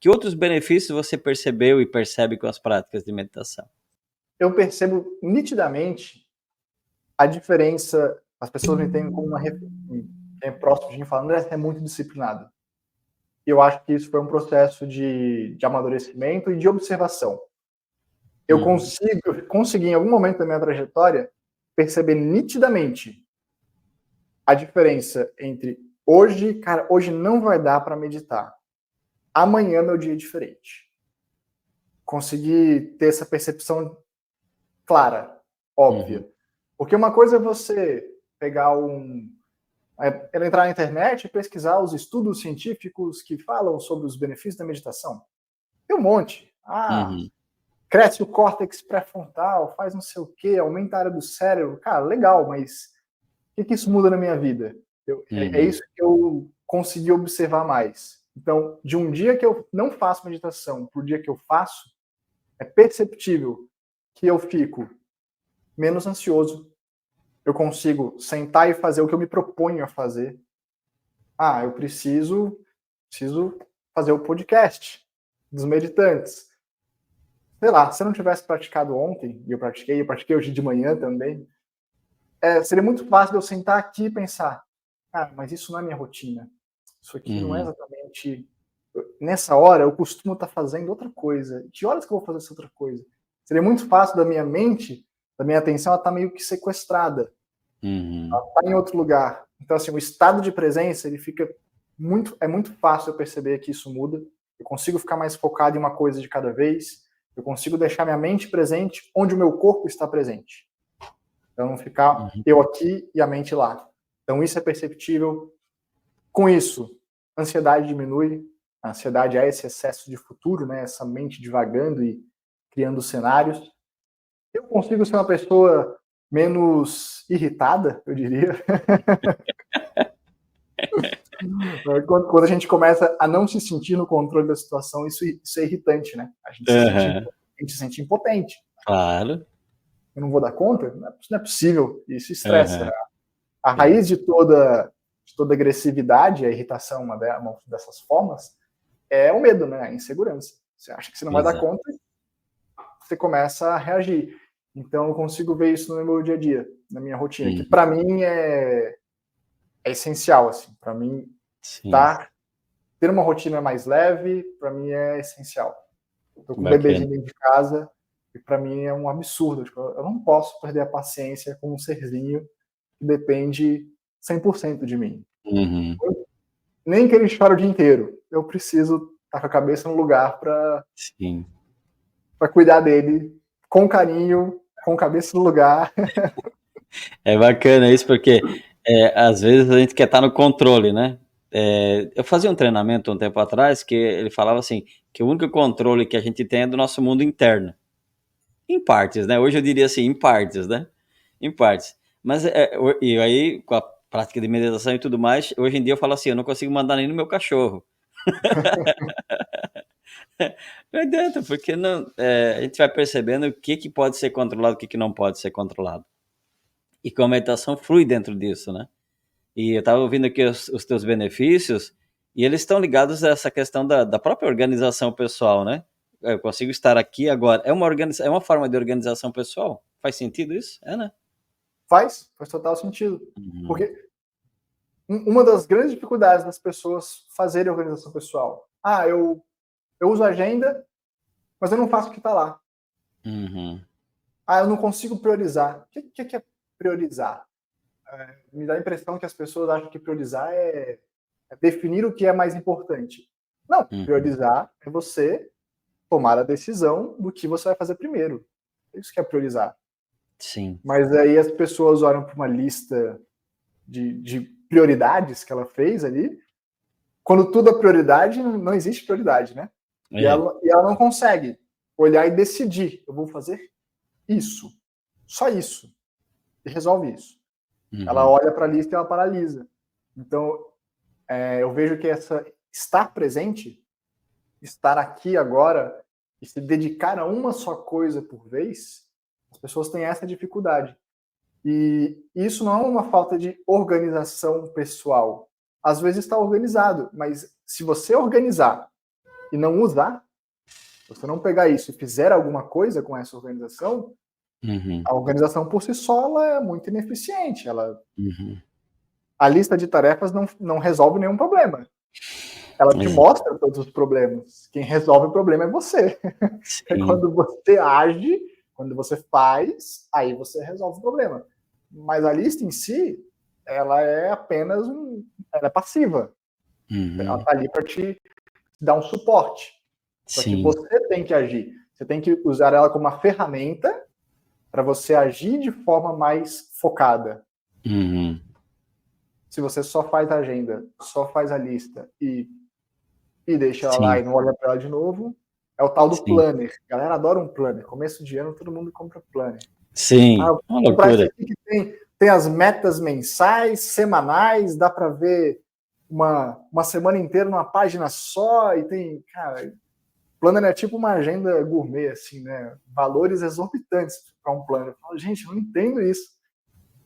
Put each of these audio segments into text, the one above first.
Que outros benefícios você percebeu e percebe com as práticas de meditação? Eu percebo nitidamente a diferença. As pessoas me entendem como quem é próximo de mim falando, é muito disciplinado. E eu acho que isso foi um processo de amadurecimento e de observação. Eu consegui, em algum momento da minha trajetória, perceber nitidamente a diferença entre hoje, cara, hoje não vai dar para meditar. Amanhã meu dia é diferente. Consegui ter essa percepção clara, óbvia. Porque uma coisa é você pegar entrar na internet e pesquisar os estudos científicos que falam sobre os benefícios da meditação. Tem um monte. Cresce o córtex pré-frontal, faz não sei o quê, aumenta a área do cérebro. Cara, legal, mas o que isso muda na minha vida? É isso que eu consegui observar mais. Então, de um dia que eu não faço meditação para o dia que eu faço, é perceptível que eu fico menos ansioso. Eu consigo sentar e fazer o que eu me proponho a fazer. Eu preciso fazer o podcast dos meditantes. Sei lá, se eu não tivesse praticado ontem, e eu pratiquei hoje de manhã também, seria muito fácil eu sentar aqui e pensar, mas isso não é minha rotina. Isso aqui não é exatamente... Nessa hora, eu costumo estar fazendo outra coisa. Que horas que eu vou fazer essa outra coisa? Seria muito fácil da minha mente, da minha atenção, ela estar meio que sequestrada. Ela está em outro lugar. Então, assim, o estado de presença, ele fica é muito fácil eu perceber que isso muda. Eu consigo ficar mais focado em uma coisa de cada vez. Eu consigo deixar minha mente presente onde o meu corpo está presente. Então, não ficar eu aqui e a mente lá. Então, isso é perceptível. Com isso, a ansiedade diminui. A ansiedade é esse excesso de futuro, né? Essa mente divagando e criando cenários. Eu consigo ser uma pessoa menos irritada, eu diria. Quando a gente começa a não se sentir no controle da situação, isso é irritante, né? A gente se sente impotente. Claro. Eu não vou dar conta? Não é possível. Isso estressa. Né? A raiz de toda agressividade, a irritação, uma dessas formas, é o medo, né? A insegurança. Você acha que você não vai dar conta, você começa a reagir. Então, eu consigo ver isso no meu dia a dia, na minha rotina, que para mim é essencial, assim. Para mim, ter uma rotina mais leve, para mim é essencial. Estou com um bebezinho dentro de casa e para mim é um absurdo. Tipo, eu não posso perder a paciência com um serzinho que depende 100% de mim. Nem que ele chore o dia inteiro. Eu preciso estar com a cabeça no lugar para cuidar dele com carinho, com a cabeça no lugar. É bacana isso, porque às vezes a gente quer estar no controle, né? Eu fazia um treinamento um tempo atrás que ele falava assim, que o único controle que a gente tem é do nosso mundo interno. Em partes, né? Hoje eu diria assim, em partes, né? Em partes. Mas, e aí, com a prática de meditação e tudo mais, hoje em dia eu falo assim, eu não consigo mandar nem no meu cachorro. Não adianta, porque não, a gente vai percebendo o que pode ser controlado, o que não pode ser controlado. E como a meditação flui dentro disso, né? E eu estava ouvindo aqui os teus benefícios, e eles estão ligados a essa questão da própria organização pessoal, né? Eu consigo estar aqui agora. É uma forma de organização pessoal? Faz sentido isso? Né? Faz total sentido. Porque uma das grandes dificuldades das pessoas fazerem organização pessoal. Eu uso agenda, mas eu não faço o que está lá. Eu não consigo priorizar. O que é priorizar? Me dá a impressão que as pessoas acham que priorizar é definir o que é mais importante. Não, priorizar é você tomar a decisão do que você vai fazer primeiro. Isso que é priorizar. Sim. Mas aí as pessoas olham para uma lista de prioridades que ela fez ali. Quando tudo é prioridade, não existe prioridade, né? E ela não consegue olhar e decidir. Eu vou fazer isso. Só isso. E resolve isso. Ela olha para a lista e ela paralisa. Então, eu vejo que estar presente, estar aqui agora e se dedicar a uma só coisa por vez, as pessoas têm essa dificuldade. E isso não é uma falta de organização pessoal. Às vezes está organizado, mas se você organizar e não usar, você não pegar isso e fizer alguma coisa com essa organização, a organização por si só ela é muito ineficiente. A lista de tarefas não resolve nenhum problema. Ela te mostra todos os problemas. Quem resolve o problema é você. É quando você age, quando você faz, aí você resolve o problema. Mas a lista em si, ela é apenas ela é passiva. Ela está ali para te dar um suporte. Só que você tem que agir. Você tem que usar ela como uma ferramenta para você agir de forma mais focada. Se você só faz a agenda, só faz a lista e deixa ela lá e não olha para ela de novo, é o tal do planner. A galera adora um planner. Começo de ano todo mundo compra planner. Sim, vou comprar esse aqui que tem as metas mensais, semanais, dá para ver uma semana inteira numa página só e tem, cara, planner é tipo uma agenda gourmet, assim, né? Valores exorbitantes para um planner. Eu falo, gente, eu não entendo isso.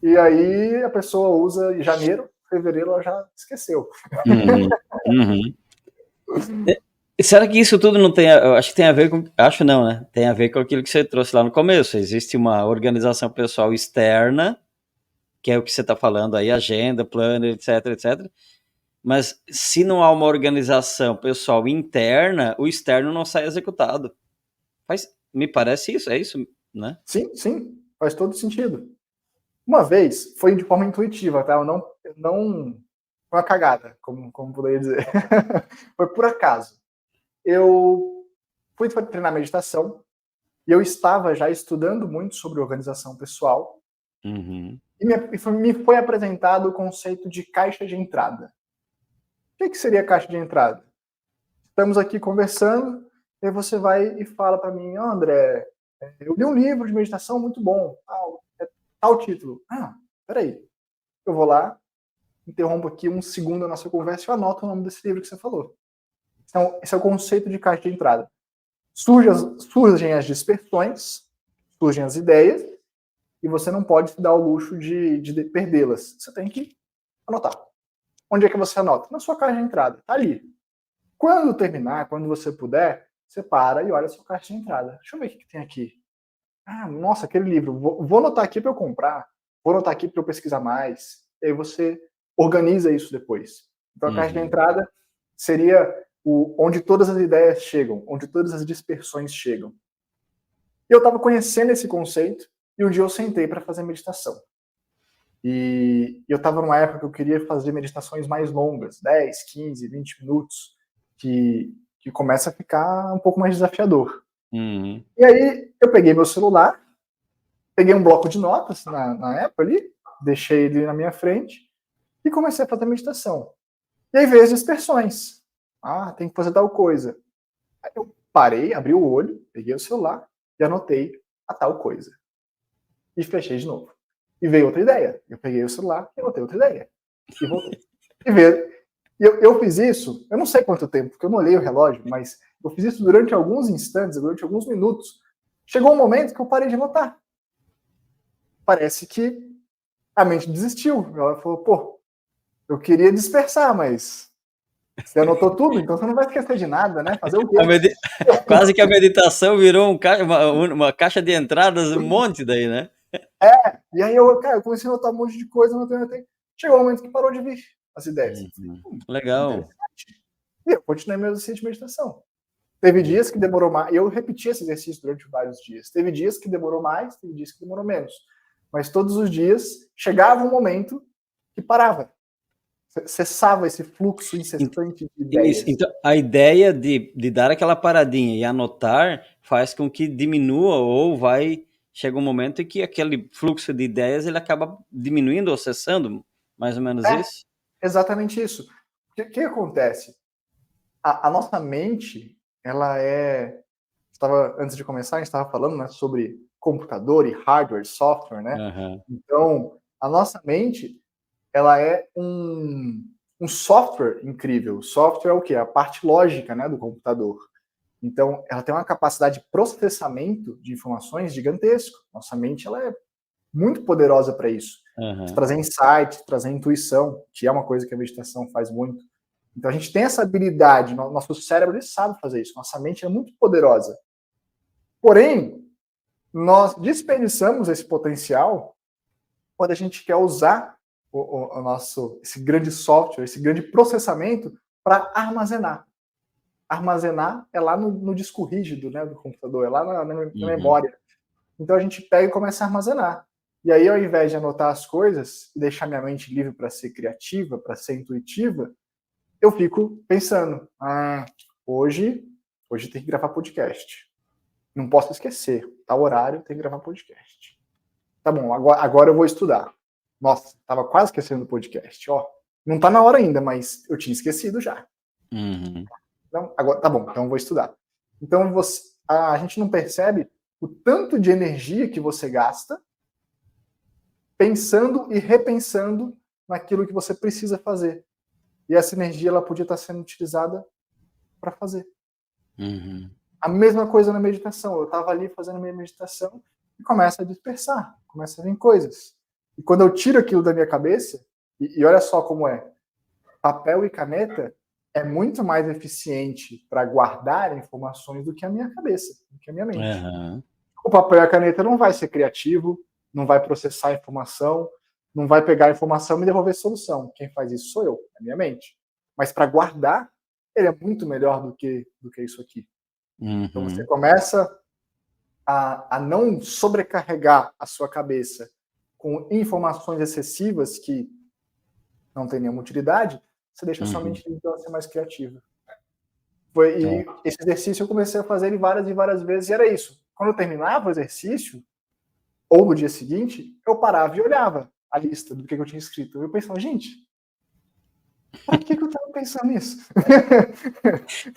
E aí a pessoa usa em janeiro, fevereiro ela já esqueceu. Será que isso tudo não tem, eu acho que tem a ver com, acho não, né? Tem a ver com aquilo que você trouxe lá no começo. Existe uma organização pessoal externa, que é o que você está falando aí, agenda, planner, etc, etc. Mas se não há uma organização pessoal interna, o externo não sai executado. Me parece isso, é isso, né? Sim, faz todo sentido. Uma vez, foi de forma intuitiva, tá? Eu não foi uma cagada, como poderia dizer. Foi por acaso. Eu fui treinar meditação e eu estava já estudando muito sobre organização pessoal e me foi apresentado o conceito de caixa de entrada. O que seria caixa de entrada? Estamos aqui conversando e você vai e fala para mim, André, eu li um livro de meditação muito bom, tal título. Peraí, eu vou lá, interrompo aqui um segundo a nossa conversa e eu anoto o nome desse livro que você falou. Então, esse é o conceito de caixa de entrada. Surgem as dispersões, surgem as ideias, e você não pode se dar o luxo de perdê-las. Você tem que anotar. Onde é que você anota? Na sua caixa de entrada, tá ali. Quando terminar, quando você puder, você para e olha a sua caixa de entrada. Deixa eu ver o que tem aqui. Nossa, aquele livro. Vou anotar aqui para eu comprar. Vou anotar aqui para eu pesquisar mais. E aí você organiza isso depois. Então a caixa de entrada seria onde todas as ideias chegam, onde todas as dispersões chegam. E eu estava conhecendo esse conceito e um dia eu sentei para fazer meditação. E eu estava numa época que eu queria fazer meditações mais longas, 10, 15, 20 minutos, que começa a ficar um pouco mais desafiador. E aí eu peguei meu celular, peguei um bloco de notas na época ali, deixei ele na minha frente e comecei a fazer meditação. E aí veio as dispersões. Tem que fazer tal coisa. Aí eu parei, abri o olho, peguei o celular e anotei a tal coisa. E fechei de novo. E veio outra ideia. Eu peguei o celular e anotei outra ideia. E voltei. Eu fiz isso, eu não sei quanto tempo, porque eu não olhei o relógio, mas eu fiz isso durante alguns instantes, durante alguns minutos. Chegou um momento que eu parei de anotar. Parece que a mente desistiu. Ela falou, eu queria dispersar, mas você anotou tudo, então você não vai esquecer de nada, né? Fazer o quê? Quase que a meditação virou uma caixa de entradas, um monte daí, né? E aí eu comecei a anotar um monte de coisa, anotei. Chegou um momento que parou de vir as ideias. Legal. E eu continuei meu exercício de meditação. Teve dias que demorou mais, eu repeti esse exercício durante vários dias. Teve dias que demorou mais, teve dias que demorou menos. Mas todos os dias chegava um momento que parava. Cessava esse fluxo incessante de ideias. Então, a ideia de dar aquela paradinha e anotar faz com que diminua ou chega um momento em que aquele fluxo de ideias ele acaba diminuindo ou cessando, mais ou menos isso? Exatamente isso. O que acontece? A nossa mente, ela antes de começar, a gente estava falando, né, sobre computador e hardware, software, né? Então, a nossa mente, ela é um software incrível. O software é o quê? A parte lógica, né, do computador. Então, ela tem uma capacidade de processamento de informações gigantesco. Nossa mente, ela é muito poderosa para isso. Trazer insight, trazer intuição, que é uma coisa que a meditação faz muito. Então a gente tem essa habilidade, nosso cérebro ele sabe fazer isso, nossa mente é muito poderosa. Porém, nós desperdiçamos esse potencial quando a gente quer usar o nosso, esse grande software, esse grande processamento para armazenar. Armazenar é lá no disco rígido, né, do computador, é lá na memória. Então a gente pega e começa a armazenar. E aí, ao invés de anotar as coisas e deixar minha mente livre para ser criativa, para ser intuitiva, eu fico pensando, hoje tem que gravar podcast. Não posso esquecer, tal horário tem que gravar podcast. Tá bom, agora eu vou estudar. Nossa, tava quase esquecendo do podcast. Ó, não tá na hora ainda, mas eu tinha esquecido já. Então, agora, tá bom, então eu vou estudar. Então a gente não percebe o tanto de energia que você gasta pensando e repensando naquilo que você precisa fazer. E essa energia ela podia estar sendo utilizada para fazer. A mesma coisa na meditação. Eu estava ali fazendo minha meditação e começa a dispersar, começa a vir coisas. E quando eu tiro aquilo da minha cabeça, e olha só como é, papel e caneta é muito mais eficiente para guardar informações do que a minha cabeça, do que a minha mente. O papel e a caneta não vai ser criativo, não vai processar a informação, não vai pegar a informação e me devolver solução. Quem faz isso sou eu, é a minha mente. Mas para guardar, ele é muito melhor do que isso aqui. Então você começa a não sobrecarregar a sua cabeça com informações excessivas que não tem nenhuma utilidade, você deixa a sua mente então, ser mais criativa. E esse exercício eu comecei a fazer ele várias e várias vezes, e era isso. Quando eu terminava o exercício, ou no dia seguinte, eu parava e olhava a lista do que eu tinha escrito. Eu pensava, gente, por que eu estava pensando nisso?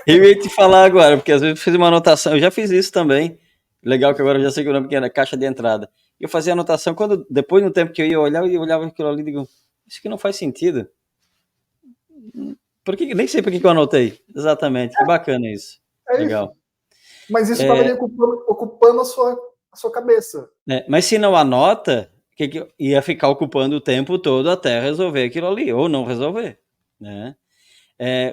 Eu ia te falar agora, porque às vezes eu fiz uma anotação, eu já fiz isso também. Legal que agora eu já sei que o nome que era caixa de entrada. Eu fazia anotação, quando depois no tempo que eu ia olhar, eu olhava aquilo ali e digo, isso aqui não faz sentido. Nem sei por que eu anotei. Exatamente, que bacana isso. Legal. Isso. Mas isso estava ali ocupando a sua cabeça. Mas se não anota, que ia ficar ocupando o tempo todo até resolver aquilo ali, ou não resolver, né?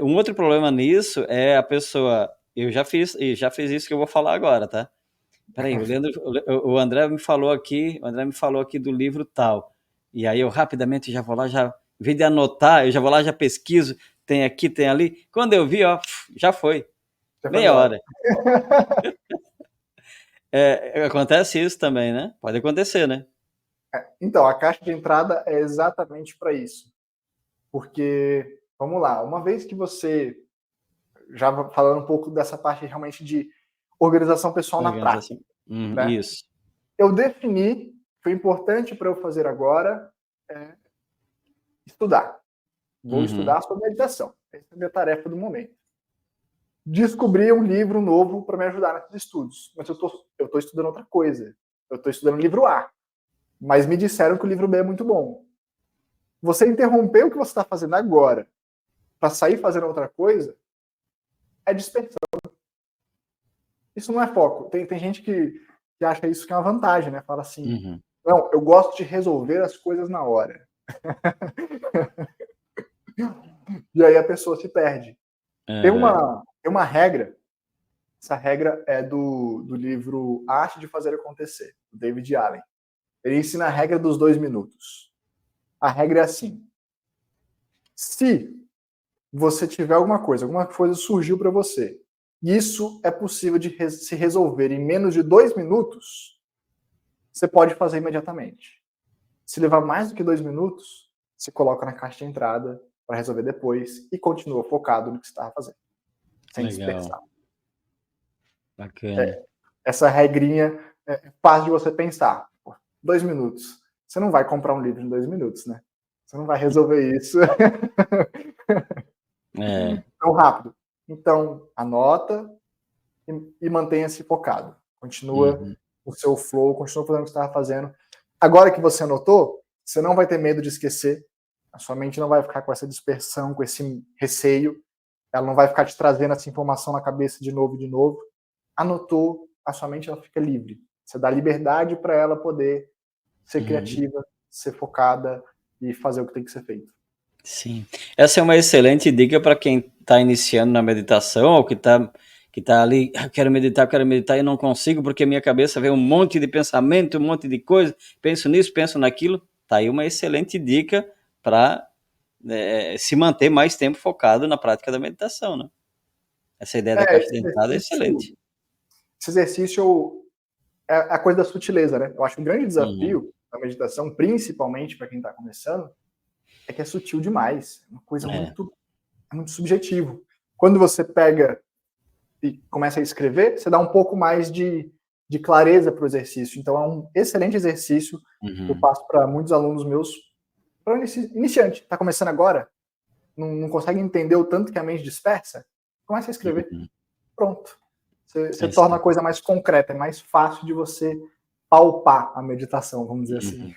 Um outro problema nisso é a pessoa... Eu já fiz isso que eu vou falar agora, tá? Peraí, o André me falou aqui do livro tal. E aí eu rapidamente já vou lá, em vez de anotar, eu já vou lá, já pesquiso, tem aqui, tem ali. Quando eu vi, ó, já foi. Meia hora. Acontece isso também, né? Pode acontecer, né? Então, a caixa de entrada é exatamente para isso. Porque, vamos lá, uma vez que você, já falando um pouco dessa parte realmente de organização pessoal na prática, né? Isso. Eu defini que o importante para eu fazer agora é estudar. Vou estudar sobre meditação. Essa é a minha tarefa do momento. Descobri um livro novo para me ajudar nesses estudos. Mas eu estou estudando outra coisa. Eu estou estudando o livro A. Mas me disseram que o livro B é muito bom. Você interromper o que você está fazendo agora para sair fazendo outra coisa é dispersão. Isso não é foco. Tem gente que acha isso que é uma vantagem, né? Fala assim, não, eu gosto de resolver as coisas na hora. E aí a pessoa se perde. Tem uma regra, essa regra é do livro A Arte de Fazer Acontecer, do David Allen. Ele ensina a regra dos 2 minutos. A regra é assim, se você tiver alguma coisa surgiu para você, e isso é possível de se resolver em menos de 2 minutos, você pode fazer imediatamente. Se levar mais do que 2 minutos, você coloca na caixa de entrada para resolver depois e continua focado no que você estava fazendo. Sem dispersar. Bacana. Essa regrinha é fácil de você pensar. 2 minutos. Você não vai comprar um livro em 2 minutos, né? Você não vai resolver isso tão rápido. Então, anota e mantenha-se focado. Continua o seu flow, continua fazendo o que você estava fazendo. Agora que você anotou, você não vai ter medo de esquecer. A sua mente não vai ficar com essa dispersão, com esse receio. Ela não vai ficar te trazendo essa informação na cabeça de novo e de novo. Anotou, a sua mente ela fica livre. Você dá liberdade para ela poder ser criativa, ser focada e fazer o que tem que ser feito. Sim. Essa é uma excelente dica para quem está iniciando na meditação ou que tá ali: "Ah, quero meditar e não consigo, porque minha cabeça vem um monte de pensamento, um monte de coisa, penso nisso, penso naquilo". Tá aí uma excelente dica para se manter mais tempo focado na prática da meditação, né. Essa ideia da caixa Esse de entrada é excelente. exercício é a coisa da sutileza, né? Eu acho que um grande Uhum. desafio da meditação, principalmente para quem está começando, é que é sutil demais. É uma coisa É. muito subjetivo. Quando você pega e começa a escrever, você dá um pouco mais de clareza para o exercício. Então, é um excelente exercício que eu Uhum. passo para muitos alunos meus, para iniciante, está começando agora, não consegue entender o tanto que a mente dispersa, começa a escrever. Uhum. Pronto. Você É torna a certo. coisa mais concreta, é mais fácil de você palpar a meditação, vamos dizer assim. Uhum.